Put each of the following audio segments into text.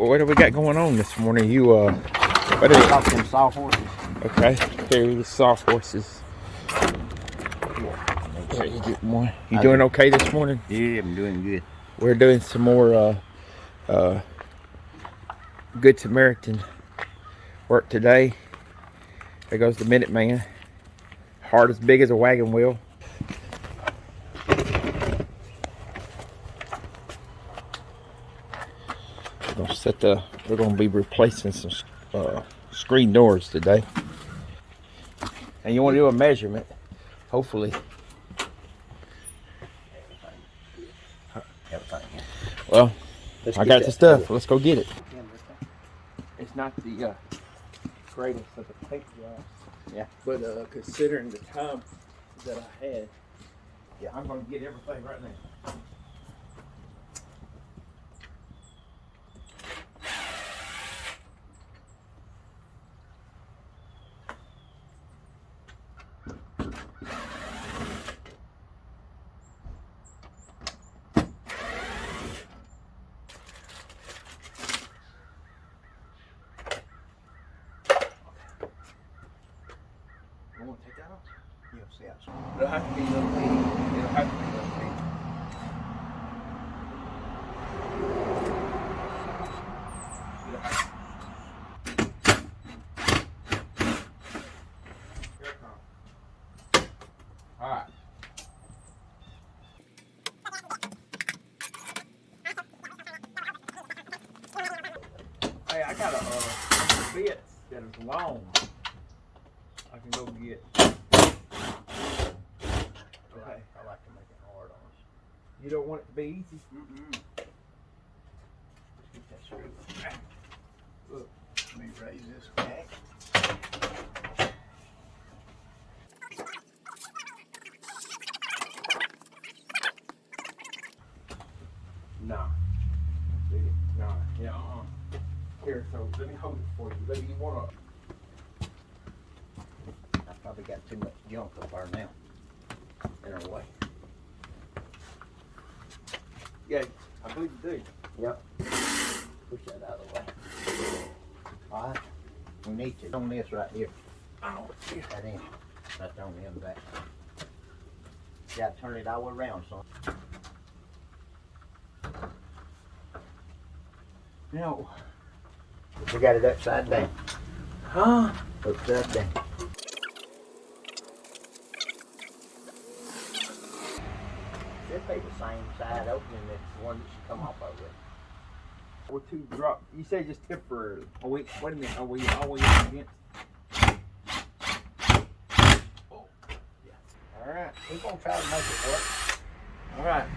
what do we got going on this morning? You what is Got some soft horses. Okay, here are the soft horses. There you get one. You doing okay this morning? Yeah, I'm doing good. We're doing some more Good Samaritan work today. There goes the Minuteman. Heart as big as a wagon wheel. We're gonna be replacing some screen doors today. And you want to do a measurement, hopefully. Well, I got the stuff. Let's go get it. It's not the greatest of the paint jobs. Yeah. But considering the time that I had, yeah, I'm gonna get everything right now. You want to take that off? Yes. It'll have to be a little bitty. It'll have to be a little bitty. It'll have to. Here it comes. All right. Hey, I got a bit that is long. I can go get. Okay. I like to make it hard on us. You don't want it to be easy? Let's get that screw. Look. Let me raise this back. No. No. Yeah. Here, so let me hold it for you. Maybe you want to. I probably got too much junk up there now. In our way. Yeah, I believe you do. Yep. Push that out of the way. Alright. We need to on this right here. Oh, yeah. That in. That's on the end back. You gotta turn it all the way around, son. No. We got it upside down. Huh? Upside down. Should be the same side opening as the one that should come off of it. Or two drop. You say just temporarily. Oh wait a minute. Are we always against? Oh, yeah. All right, we're gonna try to make it work. All right.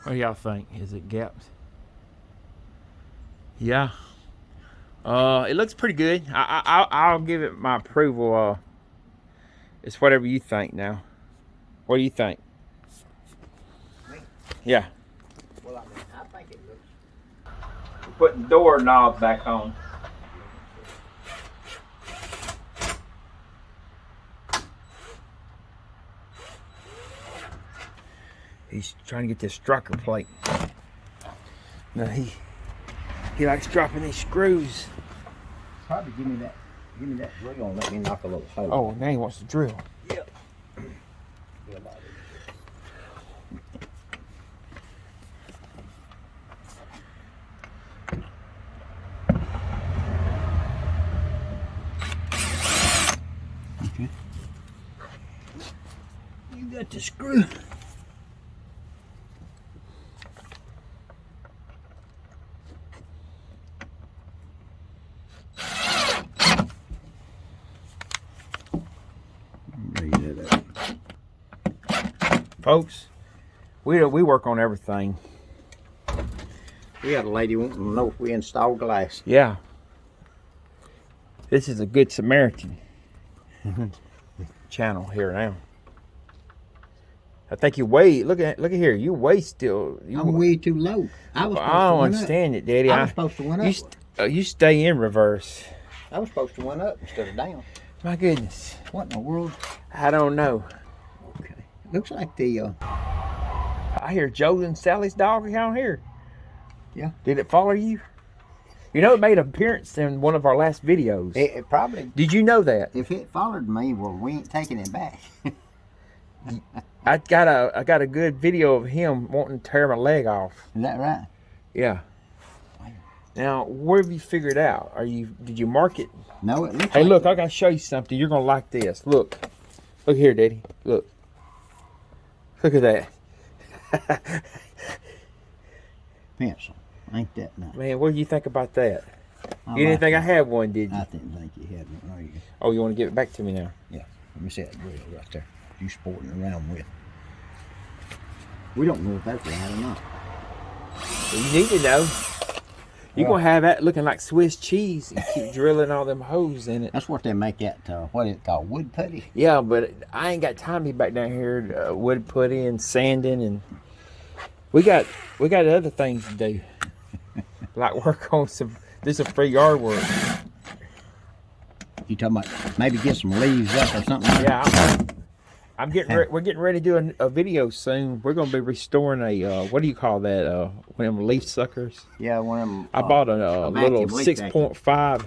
What do y'all think? Is it gapped? Yeah. It looks pretty good. I'll give it my approval. It's whatever you think now. What do you think? Me? Yeah. Well, I mean, I think it looks. We're putting door knobs back on. He's trying to get this striker plate. No, he likes dropping these screws. Probably give me that drill and let me knock a little hole. Oh, now he wants to drill. Yep. Okay. You got the screw. Folks, we work on everything. We got a lady wanting to know if we install glass. Yeah. This is a Good Samaritan channel here now. I think you weigh. Look at here. You weigh still. I'm way too low. I don't understand it, Daddy. I was supposed to went up. You stay in reverse. I was supposed to went up instead of down. My goodness. What in the world? I don't know. Okay. Looks like the I hear Joe and Sally's dog down here. Yeah. Did it follow you? You know, it made an appearance in one of our last videos. It probably. Did you know that? If it followed me, well, we ain't taking it back. I got a good video of him wanting to tear my leg off. Is that right? Yeah. Now, where have you figured out? Did you mark it? No, it looks Hey, like look, I gotta show you something. You're gonna like this. Look here, Daddy. Look at that. pencil. Ain't that nice? Man, what do you think about that? I You didn't like think I that. had one, did you? I didn't think you had one. No, you. Oh, you want to give it back to me now? Yeah. Let me see that drill right there. You sporting around with. We don't know if that's right or not. You need to know. You're Well, gonna have that looking like Swiss cheese and keep drilling all them holes in it. that's what they make that, what is it called, wood putty? Yeah, but I ain't got time to be back down here wood putty and sanding, and we got other things to do, like work on do some free yard work. You talking about maybe get some leaves up or something? Yeah, I'm getting we're getting ready to do a video soon. We're gonna be restoring a what do you call that? One of them leaf suckers. Yeah, one of them. I bought a little vacuum leaf 6.5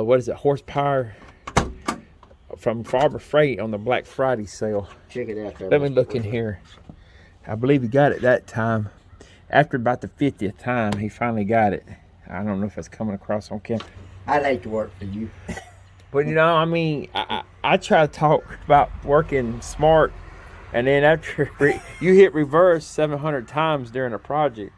what is it, horsepower from Farber Freight on the Black Friday sale. Check it out there. Let me look in here. I believe he got it that time. After about the 50th time, he finally got it. I don't know if it's coming across on camera. I'd hate to work for you. But you know, I mean, I try to talk about working smart, and then after you hit reverse 700 times during a project.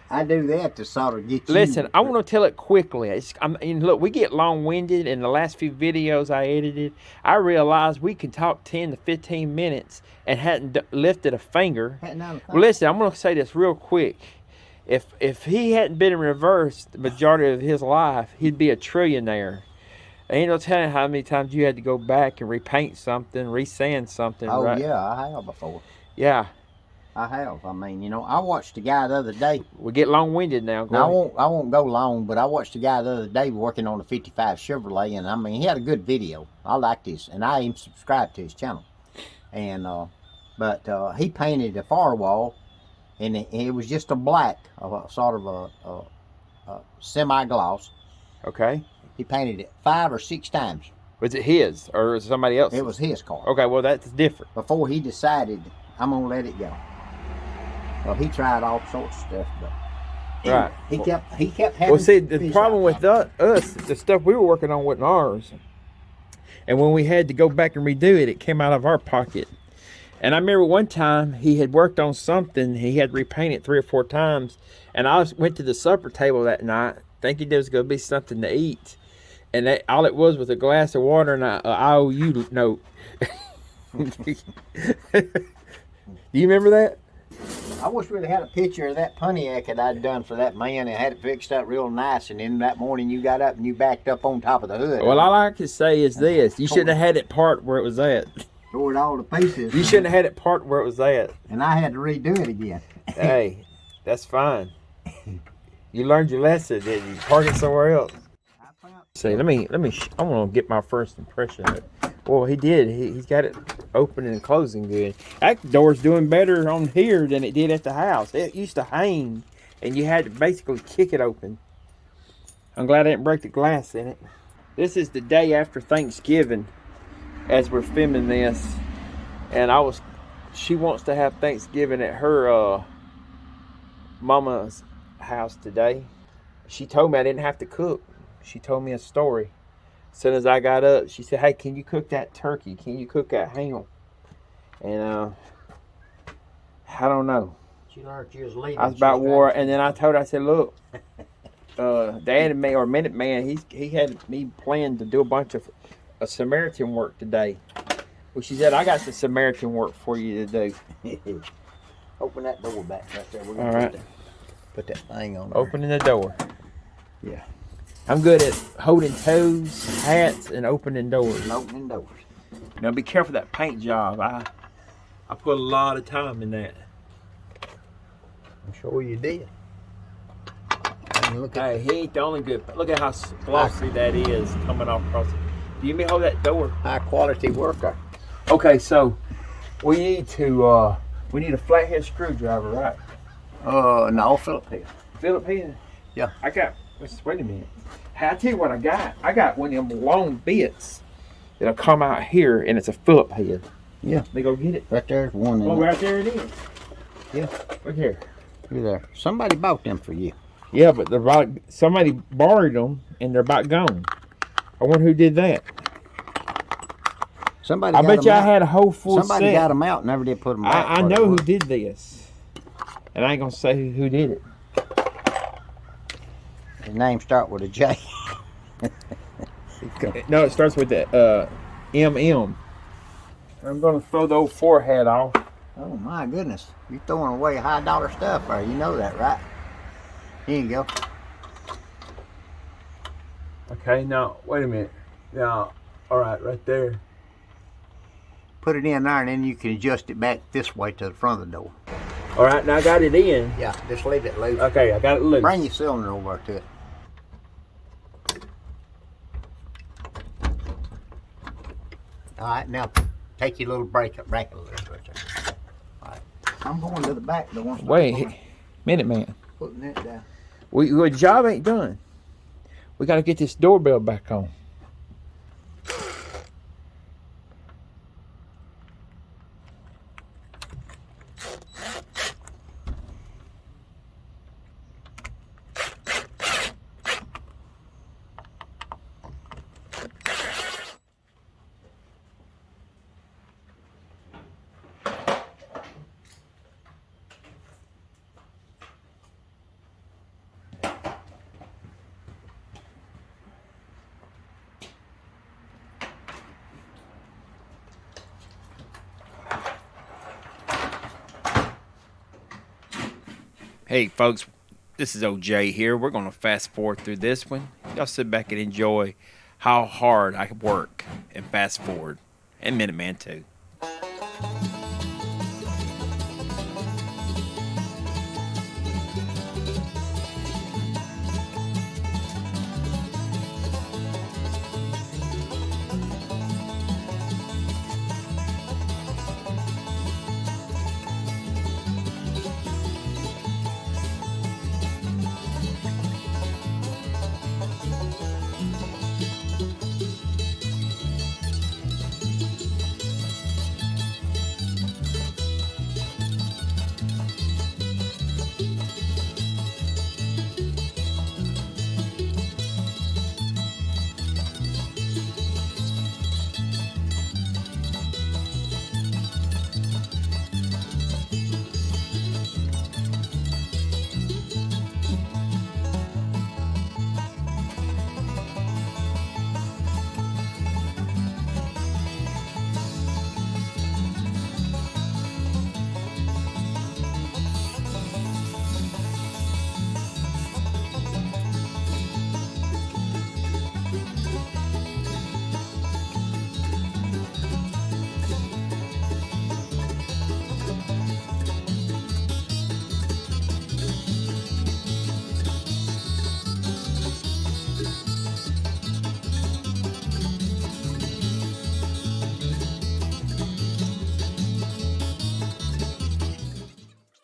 I do that to sort of get you. Listen, I want to tell it quickly. Look, we get long-winded. In the last few videos I edited, I realized we can talk 10 to 15 minutes and hadn't lifted a finger. Well, listen, I'm going to say this real quick. If he hadn't been in reverse the majority of his life, he'd be a trillionaire. Ain't no telling how many times you had to go back and repaint something, resand something. Oh, right? yeah, I have before. Yeah. I have. I mean, you know, I watched a guy the other day. We get long-winded now. Now, I won't go long, but I watched a guy the other day working on a 55 Chevrolet, and I mean, he had a good video. I liked his, and I even subscribed to his channel. And but he painted a firewall, and it was just a black, sort of a semi-gloss. Okay. He painted it 5 or 6 times. Was it his or was it somebody else's? It was his car. Okay, well that's different. Before he decided, I'm gonna let it go. Well, he tried all sorts of stuff, but Right. He kept having. Well, see, the problem with us, the stuff we were working on wasn't ours, and when we had to go back and redo it, it came out of our pocket. And I remember one time he had worked on something, he had repainted 3 or 4 times, and I went to the supper table that night thinking there was going to be something to eat, and all it was a glass of water and an IOU note. Do you remember that? I wish we'd had a picture of that Pontiac that I'd done for that man and had it fixed up real nice. And then that morning you got up and you backed up on top of the hood. Well, all I can say is this: you shouldn't have had it parked where it was at. Tore it all to pieces. You shouldn't have had it parked where it was at. And I had to redo it again. Hey, that's fine. You learned your lesson, didn't you? Park it somewhere else. See, let me. I want to get my first impression of it. Well, he did. He's got it opening and closing good. That door's doing better on here than it did at the house. It used to hang, and you had to basically kick it open. I'm glad I didn't break the glass in it. This is the day after Thanksgiving, as we're filming this, and she wants to have Thanksgiving at her mama's house today. She told me I didn't have to cook. She told me a story. As soon as I got up, she said, "Hey, can you cook that turkey? Can you cook that ham?" And I don't know. She learned you was leaving. I was about wore, and then I told her, I said, "Look, Dad and me, or Minute Man, he had me planned to do a bunch of Samaritan work today." Well, she said, "I got some Samaritan work for you to do." Open that door back right there. We're gonna All right. put that thing on there. Opening the door. Yeah. I'm good at holding toes, hats, and opening doors. And opening doors. Now be careful of that paint job. I put a lot of time in that. I'm sure you did. Look at Hey, he ain't the only good. Look at how glossy that is coming off across it. Do you mean hold that door? high quality worker. Okay, so we need to We need a flathead screwdriver, right? No, Philip head. Philip head? Yeah. I got, wait a minute. Hey, I tell you what I got. I got one of them long bits that'll come out here, and it's a Philip head. Yeah. They go get it. Right there's one. Oh, right there it is. Yeah. Look here. Look there. Somebody bought them for you. Yeah, but they're about, somebody borrowed them, and they're about gone. I wonder who did that. Somebody. I got bet them you I out. had a whole full Somebody set. got them out, and never did put them back. I know who did this, and I ain't gonna say who did it. His name start with a J. No, it starts with the MM. I'm gonna throw the old forehead off. Oh my goodness! You're throwing away high-dollar stuff, there. You know that, right? Here you go. Okay, now wait a minute. Now, all right, right there. Put it in there, and then you can adjust it back this way to the front of the door. All right, now I got it in. Yeah, just leave it loose. Okay, I got it loose. Bring your cylinder over to it. All right, now take your little bracket a little bit right there. All right, I'm going to the back door. Wait, minute, man. Putting that down. The job ain't done. We got to get this doorbell back on. Hey folks, this is OJ here. We're going to fast forward through this one. Y'all sit back and enjoy how hard I work and fast forward. And Minuteman too.